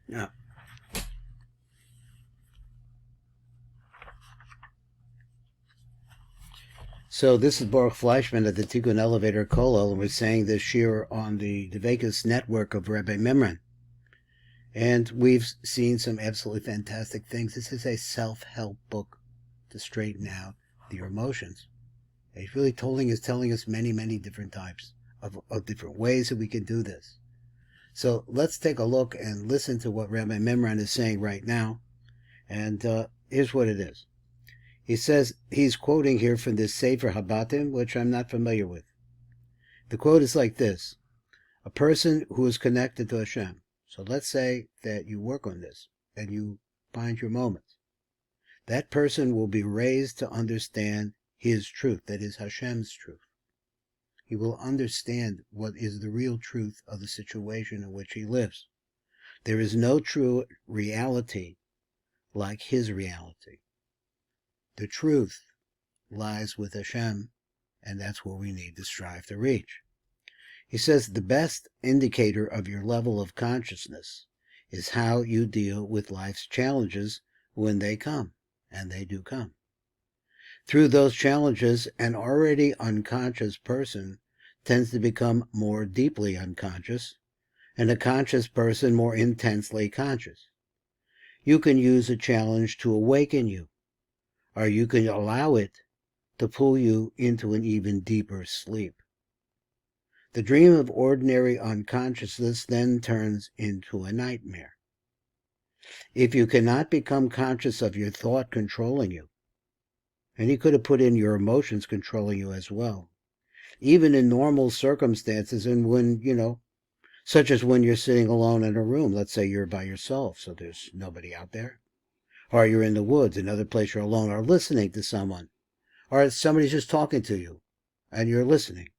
Yeah. So this is Baruch Fleischman at the Tikkun Elevator Kollel, and we're saying this year on the Vegas network of Rabbi Mimran. And we've seen some absolutely fantastic things. This is a self-help book to straighten out your emotions. And he's really telling us many, many different types of different ways that we can do this. So let's take a look and listen to what Rabbi Mimran is saying right now. And here's what it is. He says, he's quoting here from this Sefer Habatim, which I'm not familiar with. The quote is like this: a person who is connected to Hashem. So let's say that you work on this and you find your moments. That person will be raised to understand his truth, that is Hashem's truth. He will understand what is the real truth of the situation in which he lives. There is no true reality like his reality. The truth lies with Hashem, and that's where we need to strive to reach. He says the best indicator of your level of consciousness is how you deal with life's challenges when they come, and they do come. Through those challenges, an already unconscious person tends to become more deeply unconscious, and a conscious person more intensely conscious. You can use a challenge to awaken you, or you can allow it to pull you into an even deeper sleep. The dream of ordinary unconsciousness then turns into a nightmare. If you cannot become conscious of your thought controlling you, and he could have put in your emotions controlling you as well, even in normal circumstances, and when, such as when you're sitting alone in a room, let's say you're by yourself, so there's nobody out there, or you're in the woods, another place you're alone, or listening to someone, or somebody's just talking to you, and you're listening.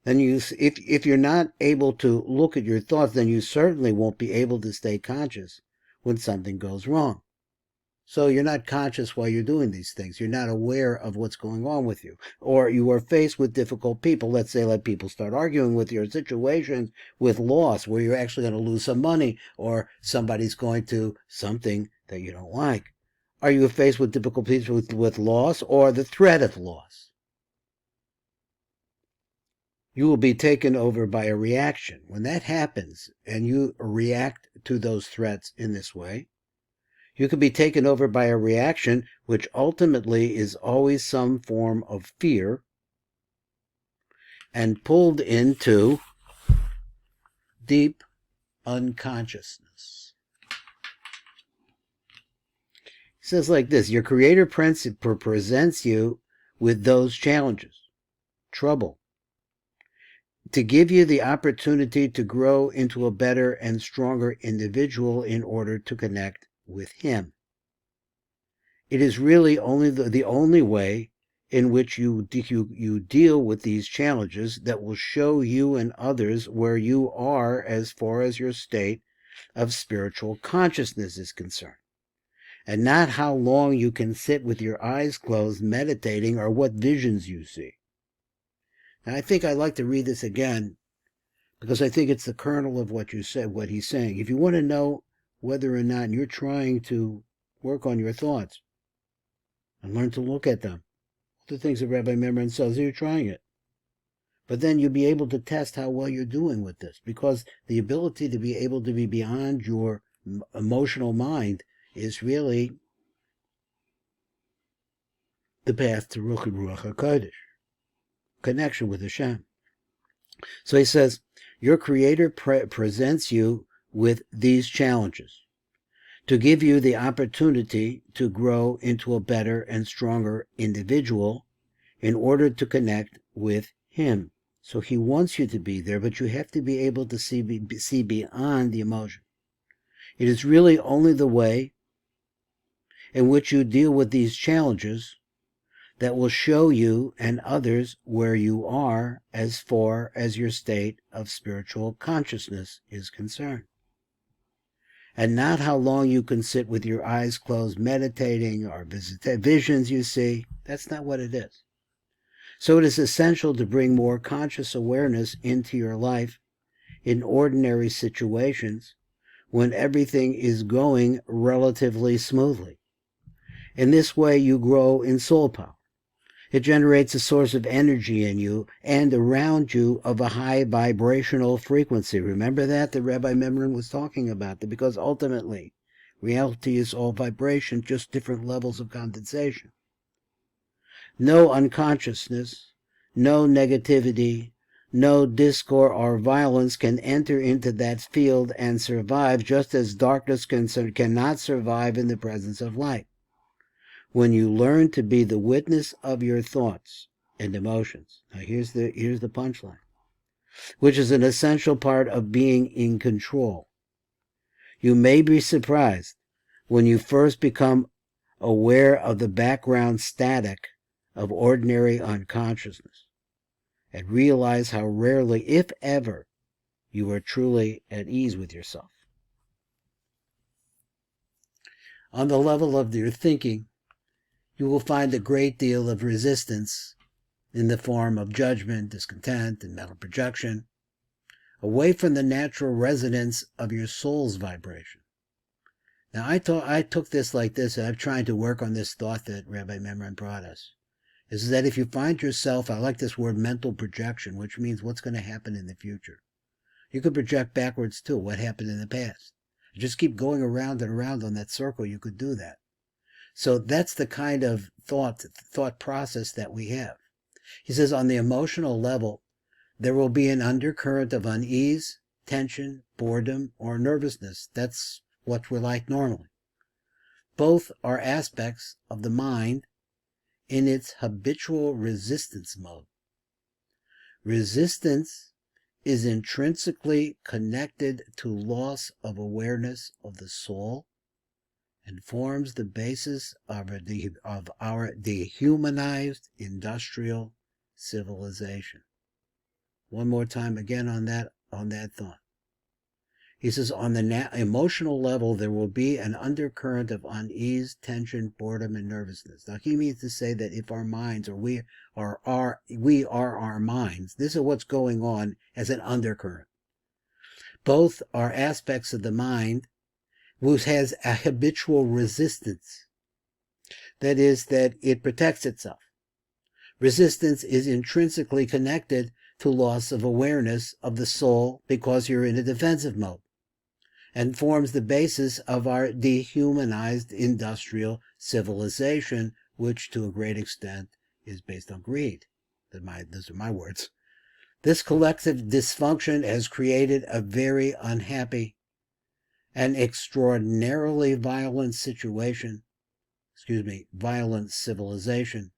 Then if you're not able to look at your thoughts, then you certainly won't be able to stay conscious when something goes wrong. So you're not conscious while you're doing these things. You're not aware of what's going on with you. Or you are faced with difficult people. Let's say let people start arguing with you, or situations with loss where you're actually going to lose some money, or somebody's going to something that you don't like. Are you faced with difficult people with loss or the threat of loss? You will be taken over by a reaction. When that happens and you react to those threats in this way, you can be taken over by a reaction which ultimately is always some form of fear and pulled into deep unconsciousness. He says like this: your Creator presents you with those challenges, trouble, to give you the opportunity to grow into a better and stronger individual in order to connect with Him. It is really only the only way in which you deal with these challenges that will show you and others where you are as far as your state of spiritual consciousness is concerned, and not how long you can sit with your eyes closed meditating or what visions you see. And I think I'd like to read this again, because I think it's the kernel of what you said, what he's saying. If you want to know whether or not you're trying to work on your thoughts and learn to look at them, the things that Rabbi Mimran says, you're trying it. But then you'll be able to test how well you're doing with this, because the ability to be able to be beyond your emotional mind is really the path to Ruach HaKodesh, connection with Hashem. So he says, your Creator presents you with these challenges to give you the opportunity to grow into a better and stronger individual in order to connect with Him. So He wants you to be there, but you have to be able to see beyond the emotion. It is really only the way in which you deal with these challenges that will show you and others where you are as far as your state of spiritual consciousness is concerned. And not how long you can sit with your eyes closed meditating or visions you see. That's not what it is. So it is essential to bring more conscious awareness into your life in ordinary situations when everything is going relatively smoothly. In this way, you grow in soul power. It generates a source of energy in you and around you of a high vibrational frequency. Remember that Rabbi Mimran was talking about that, because ultimately, reality is all vibration, just different levels of condensation. No unconsciousness, no negativity, no discord or violence can enter into that field and survive, just as darkness cannot survive in the presence of light. When you learn to be the witness of your thoughts and emotions. Now here's the punchline, which is an essential part of being in control. You may be surprised when you first become aware of the background static of ordinary unconsciousness and realize how rarely, if ever, you are truly at ease with yourself. On the level of your thinking, you will find a great deal of resistance in the form of judgment, discontent, and mental projection, away from the natural resonance of your soul's vibration. Now, I took this like this, and I'm trying to work on this thought that Rabbi Mimran brought us, is that if you find yourself, I like this word mental projection, which means what's going to happen in the future. You could project backwards too, what happened in the past. Just keep going around and around on that circle, you could do that. So that's the kind of thought process that we have. He says on the emotional level, there will be an undercurrent of unease, tension, boredom, or nervousness. That's what we're like normally. Both are aspects of the mind in its habitual resistance mode. Resistance is intrinsically connected to loss of awareness of the soul and forms the basis of our dehumanized industrial civilization. One more time again on that thought. He says on the emotional level, there will be an undercurrent of unease, tension, boredom, and nervousness. Now, he means to say that if our minds, or we are our minds, this is what's going on as an undercurrent. Both are aspects of the mind which has a habitual resistance. That is, that it protects itself. Resistance is intrinsically connected to loss of awareness of the soul because you're in a defensive mode, and forms the basis of our dehumanized industrial civilization, which to a great extent is based on greed. Those are my words. This collective dysfunction has created a very unhappy and extraordinarily violent violent civilization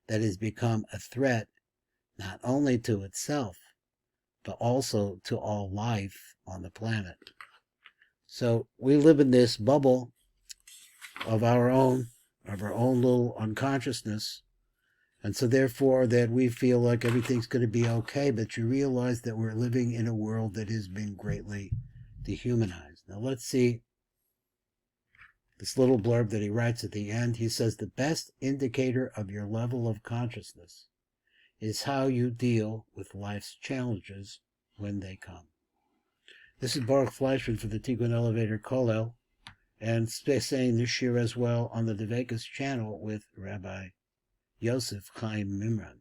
that has become a threat not only to itself, but also to all life on the planet. So we live in this bubble of our own little unconsciousness, and so therefore that we feel like everything's going to be okay, but you realize that we're living in a world that has been greatly dehumanized. Now let's see this little blurb that he writes at the end. He says, the best indicator of your level of consciousness is how you deal with life's challenges when they come. This is Baruch Fleischman for the Tikkun Elevator Kollel, and saying this year as well on the Devekas channel with Rabbi Yosef Chaim Mimran.